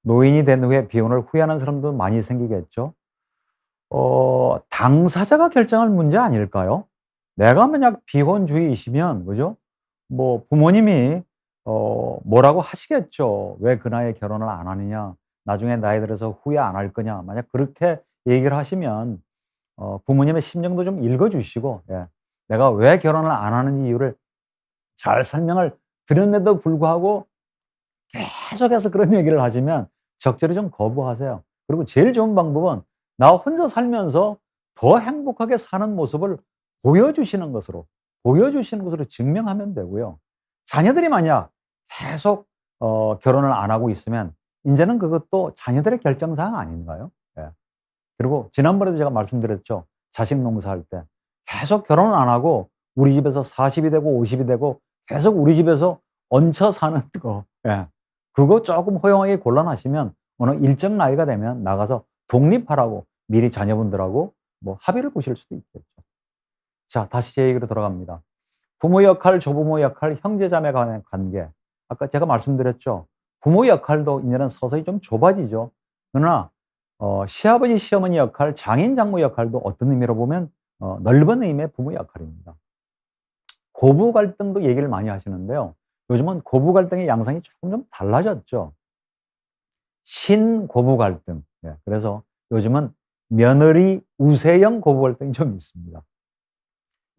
노인이 된 후에 비혼을 후회하는 사람도 많이 생기겠죠. 당사자가 결정할 문제 아닐까요? 내가 만약 비혼주의이시면, 그죠? 뭐, 부모님이, 뭐라고 하시겠죠. 왜 그 나이에 결혼을 안 하느냐? 나중에 나이 들어서 후회 안 할 거냐? 만약 그렇게 얘기를 하시면, 부모님의 심정도 좀 읽어주시고, 예. 내가 왜 결혼을 안 하는 이유를 잘 설명을 드렸는데도 불구하고 계속해서 그런 얘기를 하시면 적절히 좀 거부하세요. 그리고 제일 좋은 방법은 나 혼자 살면서 더 행복하게 사는 모습을 보여주시는 것으로 증명하면 되고요. 자녀들이 만약 계속 결혼을 안 하고 있으면 이제는 그것도 자녀들의 결정사항 아닌가요? 예. 그리고 지난번에도 제가 말씀드렸죠. 자식 농사할 때 계속 결혼을 안 하고 우리 집에서 40이 되고 50이 되고 계속 우리 집에서 얹혀 사는 거. 예. 그거 조금 허용하기 곤란하시면 어느 일정 나이가 되면 나가서 독립하라고 미리 자녀분들하고 뭐 합의를 보실 수도 있겠죠. 자, 다시 제 얘기로 돌아갑니다. 부모 역할, 조부모 역할, 형제자매 간의 관계. 아까 제가 말씀드렸죠. 부모 역할도 이제는 서서히 좀 좁아지죠. 그러나 시아버지, 시어머니 역할, 장인, 장모 역할도 어떤 의미로 보면 넓은 의미의 부모 역할입니다. 고부 갈등도 얘기를 많이 하시는데요. 요즘은 고부 갈등의 양상이 조금 좀 달라졌죠. 신고부 갈등. 예, 그래서 요즘은 며느리 우세형 고부 갈등이 좀 있습니다.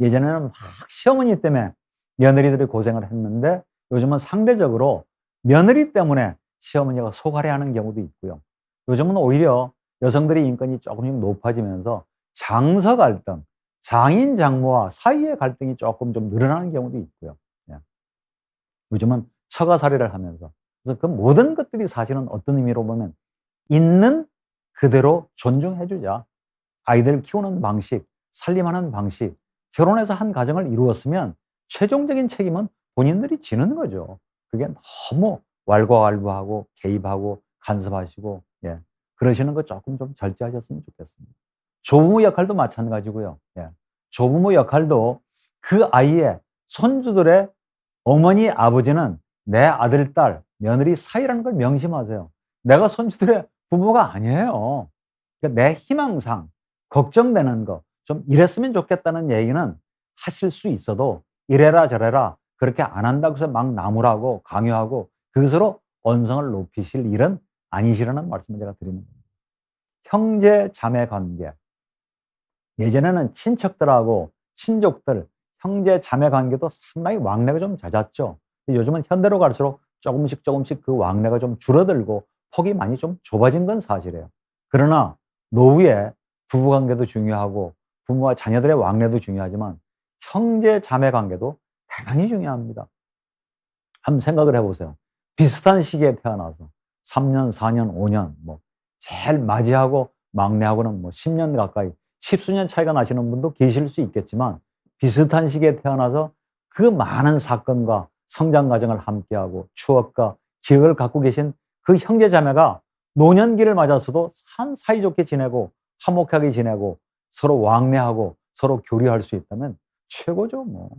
예전에는 막 시어머니 때문에 며느리들이 고생을 했는데 요즘은 상대적으로 며느리 때문에 시어머니가 속앓이하는 경우도 있고요. 요즘은 오히려 여성들의 인권이 조금씩 높아지면서 장서 갈등, 장인 장모와 사이의 갈등이 조금 좀 늘어나는 경우도 있고요. 예. 요즘은 처가살이를 하면서 그래서 그 모든 것들이 사실은 어떤 의미로 보면 있는 그대로 존중해 주자. 아이들 키우는 방식, 살림하는 방식, 결혼해서 한 가정을 이루었으면 최종적인 책임은 본인들이 지는 거죠. 그게 너무 왈가왈부하고 개입하고 간섭하시고 예. 그러시는 거 조금 좀 절제하셨으면 좋겠습니다. 조부모 역할도 마찬가지고요. 예. 조부모 역할도 그 아이의 손주들의 어머니, 아버지는 내 아들, 딸, 며느리 사이라는 걸 명심하세요. 내가 손주들의 부모가 아니에요. 그러니까 내 희망상 걱정되는 거, 좀 이랬으면 좋겠다는 얘기는 하실 수 있어도 이래라 저래라 그렇게 안 한다고 해서 막 나무라고 강요하고 그것으로 언성을 높이실 일은 아니시라는 말씀을 제가 드리는 겁니다. 형제 자매 관계. 예전에는 친척들하고 친족들, 형제 자매 관계도 상당히 왕래가 좀 잦았죠. 요즘은 현대로 갈수록 조금씩 그 왕래가 좀 줄어들고 폭이 많이 좀 좁아진 건 사실이에요. 그러나 노후에 부부 관계도 중요하고 부모와 자녀들의 왕래도 중요하지만 형제 자매 관계도 대단히 중요합니다. 한번 생각을 해보세요. 비슷한 시기에 태어나서 3년, 4년, 5년 뭐 제일 맞이하고 막내하고는 뭐 10년 가까이 십수년 차이가 나시는 분도 계실 수 있겠지만 비슷한 시기에 태어나서 그 많은 사건과 성장 과정을 함께하고 추억과 기억을 갖고 계신 그 형제 자매가 노년기를 맞았어도 참 사이좋게 지내고 화목하게 지내고 서로 왕래하고 서로 교류할 수 있다면 최고죠 뭐.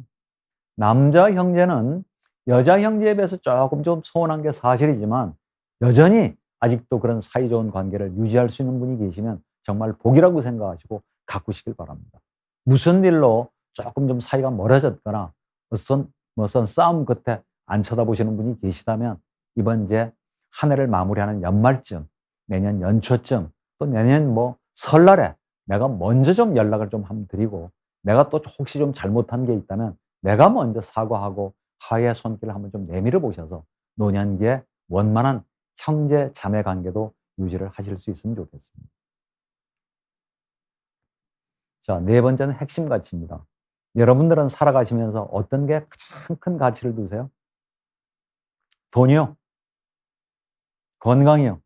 남자 형제는 여자 형제에 비해서 조금 좀 소원한 게 사실이지만 여전히 아직도 그런 사이좋은 관계를 유지할 수 있는 분이 계시면 정말 복이라고 생각하시고 가꾸시길 바랍니다. 무슨 일로 조금 좀 사이가 멀어졌거나 무슨 싸움 끝에 안 쳐다보시는 분이 계시다면 이번 이제 한 해를 마무리하는 연말쯤, 내년 연초쯤, 또 내년 뭐 설날에 내가 먼저 좀 연락을 좀 한번 드리고 내가 또 혹시 좀 잘못한 게 있다면 내가 먼저 사과하고 화해의 손길을 한번 좀 내밀어 보셔서 노년기에 원만한 형제 자매 관계도 유지를 하실 수 있으면 좋겠습니다. 자, 네 번째는 핵심 가치입니다. 여러분들은 살아가시면서 어떤 게 가장 큰 가치를 두세요? 돈이요? 건강이요?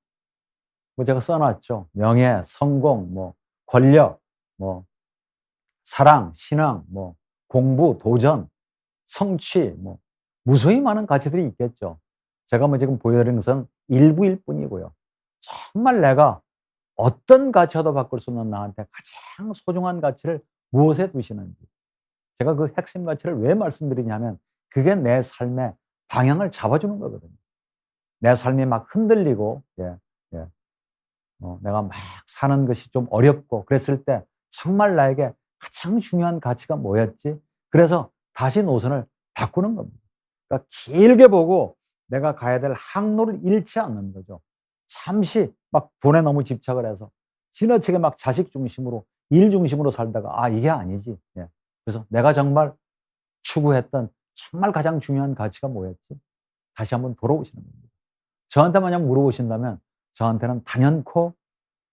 뭐 제가 써놨죠. 명예, 성공, 뭐 권력, 뭐 사랑, 신앙, 뭐 공부, 도전, 성취, 뭐 무수히 많은 가치들이 있겠죠. 제가 뭐 지금 보여드리는 것은 일부일 뿐이고요. 정말 내가 어떤 가치와도 바꿀 수 없는 나한테 가장 소중한 가치를 무엇에 두시는지. 제가 그 핵심 가치를 왜 말씀드리냐면 그게 내 삶의 방향을 잡아주는 거거든요. 내 삶이 막 흔들리고, 예, 내가 막 사는 것이 좀 어렵고 그랬을 때 정말 나에게 가장 중요한 가치가 뭐였지? 그래서 다시 노선을 바꾸는 겁니다. 그러니까 길게 보고 내가 가야 될 항로를 잃지 않는 거죠. 잠시 막 돈에 너무 집착을 해서 지나치게 막 자식 중심으로 일 중심으로 살다가 아 이게 아니지. 예. 그래서 내가 정말 추구했던 정말 가장 중요한 가치가 뭐였지? 다시 한번 돌아오시는 겁니다. 저한테 만약 물어보신다면 저한테는 단연코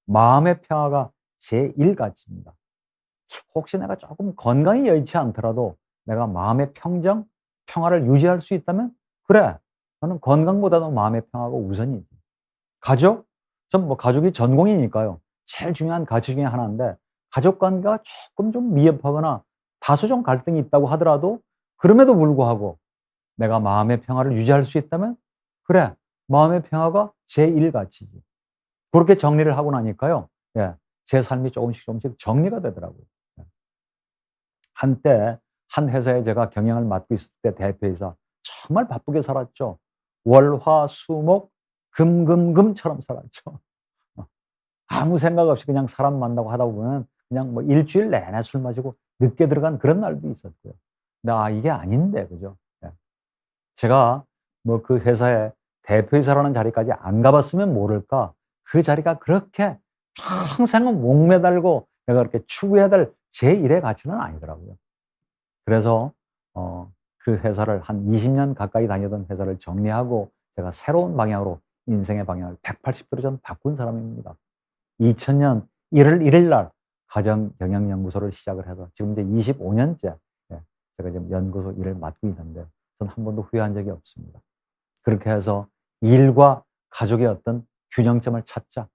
마음의 평화가 제1 가치입니다. 혹시 내가 조금 건강이 여의치 않더라도 내가 마음의 평화를 유지할 수 있다면 그래, 나는 건강보다도 마음의 평화가 우선이지. 가족? 전 뭐 가족이 전공이니까요. 제일 중요한 가치 중에 하나인데 가족 관계가 조금 좀 미흡하거나 다소 좀 갈등이 있다고 하더라도 그럼에도 불구하고 내가 마음의 평화를 유지할 수 있다면 그래, 마음의 평화가 제1 가치지. 그렇게 정리를 하고 나니까요. 예, 제 삶이 조금씩 정리가 되더라고요. 예. 한때 한 회사에 제가 경영을 맡고 있을 때 대표이사 정말 바쁘게 살았죠. 월, 화, 수, 목, 금금금처럼 살았죠. 아무 생각 없이 그냥 사람 만나고 하다 보면 그냥 뭐 일주일 내내 술 마시고 늦게 들어간 그런 날도 있었고요. 근데 아 이게 아닌데 그죠? 예. 제가 뭐 그 회사에 대표이사라는 자리까지 안 가봤으면 모를까 그 자리가 그렇게 평생은 목매달고 내가 그렇게 추구해야 될 제1의 가치는 아니더라고요. 그래서 그 회사를 한 20년 가까이 다니던 회사를 정리하고 제가 새로운 방향으로 인생의 방향을 180도로 전 바꾼 사람입니다. 2000년 1월 1일 날 가정경영연구소를 시작을 해서 지금 이제 25년째 제가 지금 연구소 일을 맡고 있는데 저는 한 번도 후회한 적이 없습니다. 그렇게 해서 일과 가족의 어떤 균형점을 찾자.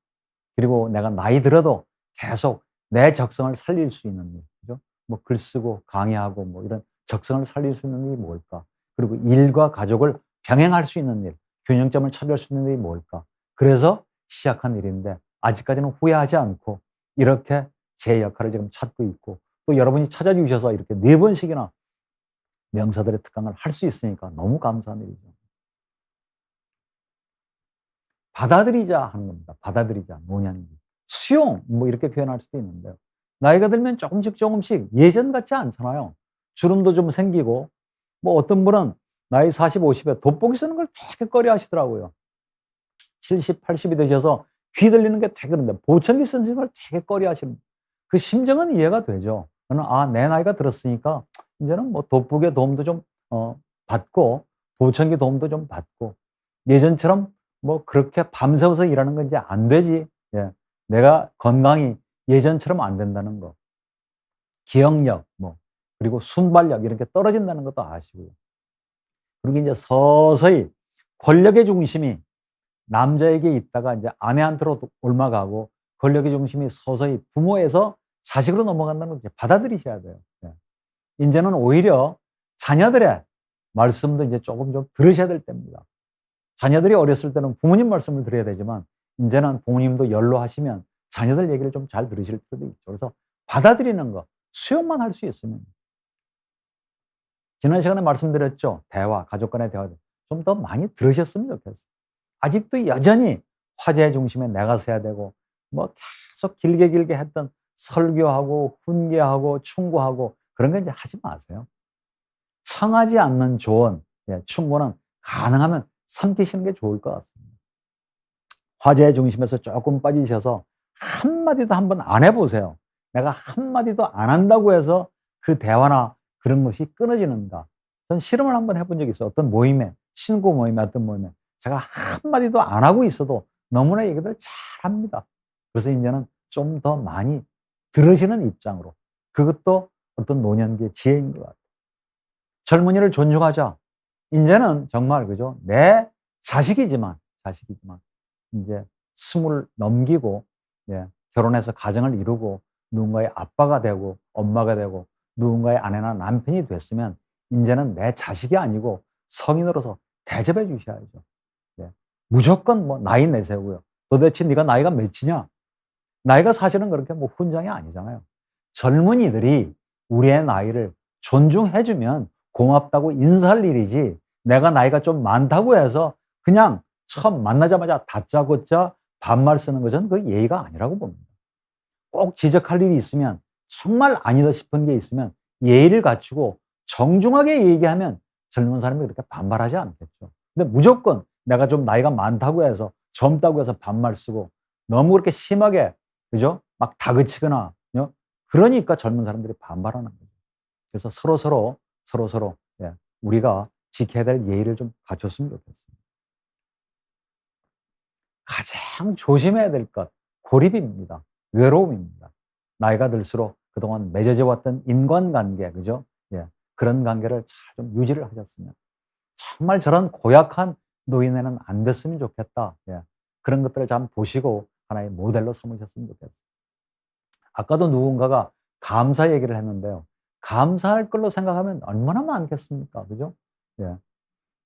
그리고 내가 나이 들어도 계속 내 적성을 살릴 수 있는 일, 그죠? 뭐 글 쓰고 강의하고 뭐 이런 적성을 살릴 수 있는 일이 뭘까? 그리고 일과 가족을 병행할 수 있는 일, 균형점을 찾을 수 있는 일이 뭘까? 그래서 시작한 일인데 아직까지는 후회하지 않고 이렇게 제 역할을 지금 찾고 있고 또 여러분이 찾아주셔서 이렇게 4번씩이나 명사들의 특강을 할 수 있으니까 너무 감사한 일이죠. 받아들이자 하는 겁니다. 받아들이자, 노년기. 수용, 뭐 이렇게 표현할 수도 있는데요. 나이가 들면 조금씩 예전 같지 않잖아요. 주름도 좀 생기고, 뭐 어떤 분은 나이 40, 50에 돋보기 쓰는 걸 되게 꺼려 하시더라고요. 70, 80이 되셔서 귀 들리는 게 되게 그런데 보청기 쓰는 걸 되게 꺼려 하시는 그 심정은 이해가 되죠. 저는 아, 내 나이가 들었으니까 이제는 뭐 돋보기의 도움도 좀 받고 보청기 도움도 좀 받고 예전처럼 뭐 그렇게 밤새워서 일하는 건 이제 안 되지. 예. 내가 건강이 예전처럼 안 된다는 거. 기억력 뭐 그리고 순발력 이렇게 떨어진다는 것도 아시고요. 그리고 이제 서서히 권력의 중심이 남자에게 있다가 이제 아내한테로 옮아가고 권력의 중심이 서서히 부모에서 자식으로 넘어간다는 걸 이제 받아들이셔야 돼요. 예. 이제는 오히려 자녀들의 말씀도 이제 조금 좀 들으셔야 될 때입니다. 자녀들이 어렸을 때는 부모님 말씀을 들어야 되지만 이제는 부모님도 연로하시면 자녀들 얘기를 좀 잘 들으실 필요도 있죠. 그래서 받아들이는 거, 수용만 할 수 있으면 지난 시간에 말씀드렸죠. 대화, 가족 간의 대화 좀 더 많이 들으셨으면 좋겠어요. 아직도 여전히 화제의 중심에 내가 서야 되고 뭐 계속 길게 했던 설교하고 훈계하고 충고하고 그런 거 이제 하지 마세요. 청하지 않는 조언, 예, 충고는 가능하면 삼키시는 게 좋을 것 같습니다. 화제의 중심에서 조금 빠지셔서 한마디도 한번 안 해보세요. 내가 한마디도 안 한다고 해서 그 대화나 그런 것이 끊어지는가. 전 실험을 한번 해본 적이 있어요. 어떤 모임에, 친구 모임에, 어떤 모임에. 제가 한마디도 안 하고 있어도 너무나 얘기들 잘합니다. 그래서 이제는 좀 더 많이 들으시는 입장으로. 그것도 어떤 노년기의 지혜인 것 같아요. 젊은이를 존중하자. 이제는 정말 그죠? 내 자식이지만 이제 20을 넘기고 예, 결혼해서 가정을 이루고 누군가의 아빠가 되고 엄마가 되고 누군가의 아내나 남편이 됐으면 이제는 내 자식이 아니고 성인으로서 대접해 주셔야죠. 예. 무조건 뭐 나이 내세우고요. 도대체 네가 나이가 몇이냐? 나이가 사실은 그렇게 뭐 훈장이 아니잖아요. 젊은이들이 우리의 나이를 존중해 주면 고맙다고 인사할 일이지 내가 나이가 좀 많다고 해서 그냥 처음 만나자마자 다짜고짜 반말 쓰는 것은 그 예의가 아니라고 봅니다. 꼭 지적할 일이 있으면 정말 아니다 싶은 게 있으면 예의를 갖추고 정중하게 얘기하면 젊은 사람이 그렇게 반발하지 않겠죠. 근데 무조건 내가 좀 나이가 많다고 해서 젊다고 해서 반말 쓰고 너무 그렇게 심하게 그죠? 막 다그치거나 그러니까 젊은 사람들이 반발하는 거죠. 그래서 서로 예, 우리가 지켜야 될 예의를 좀 갖췄으면 좋겠습니다. 가장 조심해야 될 것, 고립입니다. 외로움입니다. 나이가 들수록 그동안 맺어져 왔던 인간관계, 그죠? 예, 그런 관계를 잘 좀 유지를 하셨으면. 정말 저런 고약한 노인에는 안 됐으면 좋겠다. 예, 그런 것들을 좀 보시고 하나의 모델로 삼으셨으면 좋겠어요. 아까도 누군가가 감사 얘기를 했는데요. 감사할 걸로 생각하면 얼마나 많겠습니까? 그죠? 예.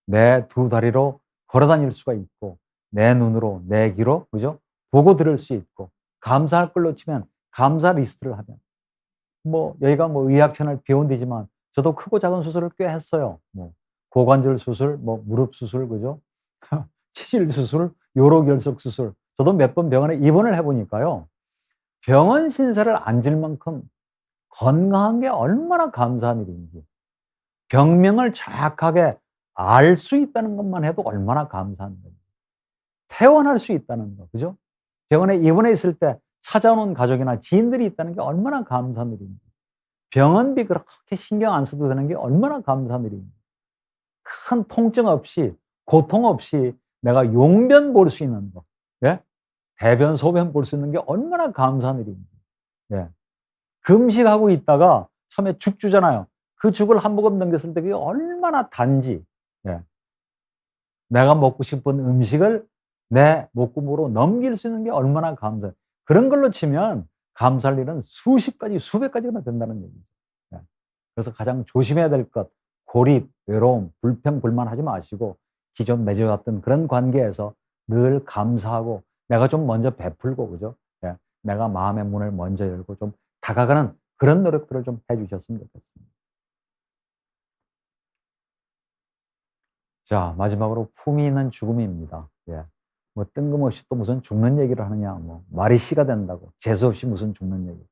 내 두 다리로 걸어 다닐 수가 있고, 내 눈으로, 내 귀로, 그죠? 보고 들을 수 있고, 감사할 걸로 치면 감사 리스트를 하면, 뭐, 여기가 뭐 의학 채널 비온 데지만, 저도 크고 작은 수술을 꽤 했어요. 뭐, 고관절 수술, 뭐, 무릎 수술, 그죠? 치질 수술, 요로결석 수술. 저도 몇 번 병원에 입원을 해보니까요. 병원 신세를 앉을 만큼 건강한 게 얼마나 감사한 일인지, 병명을 정확하게 알 수 있다는 것만 해도 얼마나 감사한 건지, 퇴원할 수 있다는 거, 그죠? 병원에 입원해 있을 때 찾아오는 가족이나 지인들이 있다는 게 얼마나 감사한 일인지, 병원비 그렇게 신경 안 써도 되는 게 얼마나 감사한 일인지, 큰 통증 없이, 고통 없이 내가 용변 볼 수 있는 거, 예? 대변, 소변 볼 수 있는 게 얼마나 감사한 일인지, 예. 금식하고 있다가 처음에 죽 주잖아요. 그 죽을 한 모금 넘겼을 때 그게 얼마나 단지, 예. 내가 먹고 싶은 음식을 내 목구멍으로 넘길 수 있는 게 얼마나 감사해. 그런 걸로 치면 감사할 일은 수십 가지, 수백 가지가 된다는 얘기죠. 예. 그래서 가장 조심해야 될 것, 고립, 외로움, 불평, 불만하지 마시고 기존 맺어왔던 그런 관계에서 늘 감사하고 내가 좀 먼저 베풀고, 그죠? 예. 내가 마음의 문을 먼저 열고 좀 다가가는 그런 노력들을 좀 해주셨으면 좋겠습니다. 자, 마지막으로 품위 있는 죽음입니다. 예. 뭐 뜬금없이 또 무슨 죽는 얘기를 하느냐, 뭐 말이 씨가 된다고 재수없이 무슨 죽는 얘기.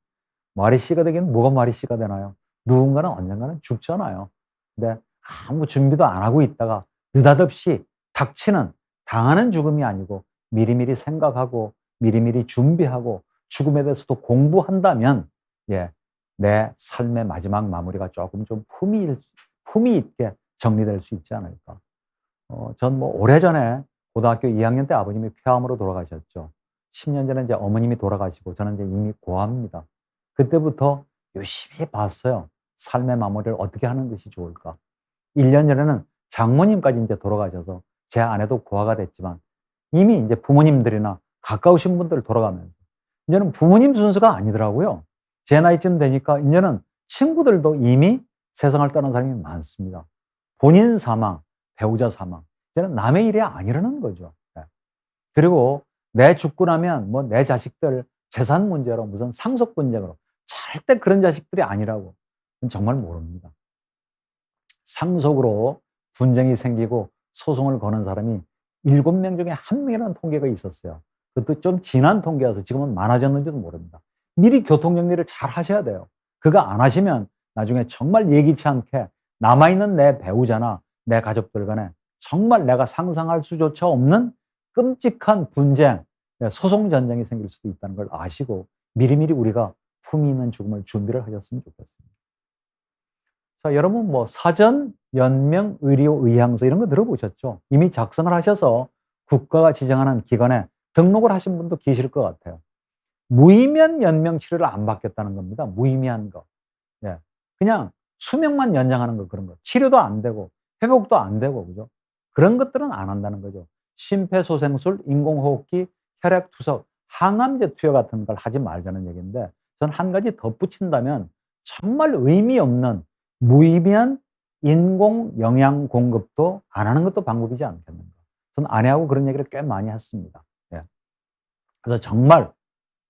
말이 씨가 되긴 뭐가 말이 씨가 되나요? 누군가는 언젠가는 죽잖아요. 근데 아무 준비도 안 하고 있다가 느닷없이 닥치는 당하는 죽음이 아니고 미리미리 생각하고 미리미리 준비하고 죽음에 대해서도 공부한다면 예, 내 삶의 마지막 마무리가 조금 좀 품위 있게 정리될 수 있지 않을까. 전 뭐 오래전에 고등학교 2학년 때 아버님이 폐암으로 돌아가셨죠. 10년 전에 이제 어머님이 돌아가시고 저는 이제 이미 고아입니다. 그때부터 열심히 봤어요. 삶의 마무리를 어떻게 하는 것이 좋을까. 1년 전에는 장모님까지 이제 돌아가셔서 제 아내도 고아가 됐지만 이미 이제 부모님들이나 가까우신 분들 돌아가면서 이제는 부모님 순서가 아니더라고요. 제 나이쯤 되니까 이제는 친구들도 이미 세상을 떠난 사람이 많습니다. 본인 사망, 배우자 사망. 이제는 남의 일이 아니라는 거죠. 네. 그리고 내 죽고 나면 뭐 내 자식들 재산 문제로 무슨 상속 분쟁으로 절대 그런 자식들이 아니라고 정말 모릅니다. 상속으로 분쟁이 생기고 소송을 거는 사람이 7명 중에 1명이라는 통계가 있었어요. 그것도 좀 지난 통계여서 지금은 많아졌는지도 모릅니다. 미리 교통정리를 잘 하셔야 돼요. 그거 안 하시면 나중에 정말 예기치 않게 남아있는 내 배우자나 내 가족들 간에 정말 내가 상상할 수조차 없는 끔찍한 분쟁, 소송 전쟁이 생길 수도 있다는 걸 아시고 미리미리 우리가 품위 있는 죽음을 준비를 하셨으면 좋겠습니다. 자, 여러분 뭐 사전, 연명, 의료, 의향서 이런 거 들어보셨죠? 이미 작성을 하셔서 국가가 지정하는 기관에 등록을 하신 분도 계실 것 같아요. 무의미한 연명 치료를 안 받겠다는 겁니다. 무의미한 거. 예. 그냥 수명만 연장하는 거 그런 거. 치료도 안 되고 회복도 안 되고 그죠? 그런 것들은 안 한다는 거죠. 심폐소생술, 인공호흡기, 혈액투석, 항암제 투여 같은 걸 하지 말자는 얘기인데 저는 한 가지 덧붙인다면 정말 의미 없는 무의미한 인공 영양 공급도 안 하는 것도 방법이지 않겠는가. 저는 아내하고 그런 얘기를 꽤 많이 했습니다. 예. 그래서 정말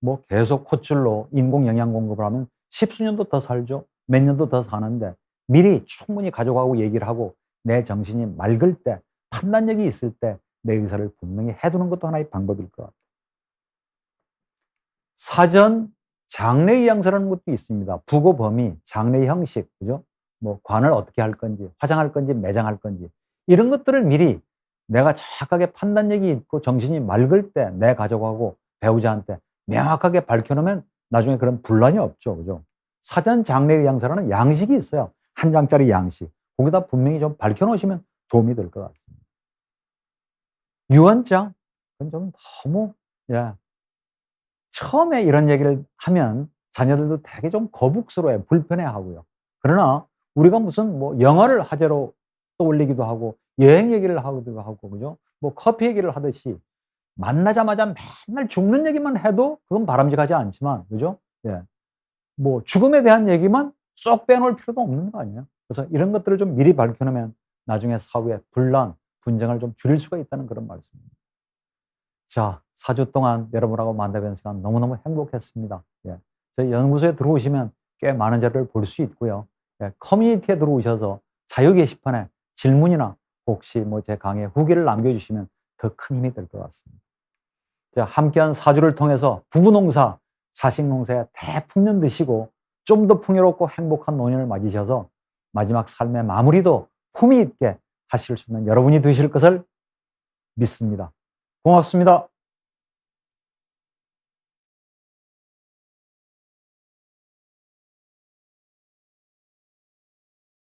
뭐 계속 코출로 인공 영양 공급을 하면 10수년도 더 살죠. 몇 년도 더 사는데 미리 충분히 가족하고 얘기를 하고 내 정신이 맑을 때 판단력이 있을 때 내 의사를 분명히 해두는 것도 하나의 방법일 것 같아요. 사전 장례 의향서라는 것도 있습니다. 부고 범위, 장례 형식, 그죠? 뭐 관을 어떻게 할 건지, 화장할 건지, 매장할 건지 이런 것들을 미리 내가 정확하게 판단력이 있고 정신이 맑을 때 내 가족하고 배우자한테 명확하게 밝혀놓으면 나중에 그런 분란이 없죠, 그죠? 사전 장례 의향서라는 양식이 있어요. 한 장짜리 양식. 거기다 분명히 좀 밝혀놓으시면 도움이 될 것 같습니다. 유언장? 그건 좀 너무, 예. 처음에 이런 얘기를 하면 자녀들도 되게 좀 거북스러워요. 불편해 하고요. 그러나 우리가 무슨 뭐 영화를 화제로 떠올리기도 하고 여행 얘기를 하기도 하고 그죠? 뭐 커피 얘기를 하듯이 만나자마자 맨날 죽는 얘기만 해도 그건 바람직하지 않지만 그죠? 예. 뭐 죽음에 대한 얘기만 쏙 빼놓을 필요도 없는 거 아니에요? 그래서 이런 것들을 좀 미리 밝혀놓으면 나중에 사후에 분란, 분쟁을 좀 줄일 수가 있다는 그런 말씀입니다. 자, 4주 동안 여러분하고 만나뵌 시간 너무너무 행복했습니다. 예. 저희 연구소에 들어오시면 꽤 많은 자료를 볼 수 있고요. 예. 커뮤니티에 들어오셔서 자유 게시판에 질문이나 혹시 뭐 제 강의 후기를 남겨주시면 더 큰 힘이 될 것 같습니다. 자, 함께한 4주를 통해서 부부농사, 자식농사에 대풍년 드시고 좀 더 풍요롭고 행복한 노년을 맞으셔서 마지막 삶의 마무리도 품위 있게 하실 수 있는 여러분이 되실 것을 믿습니다. 고맙습니다.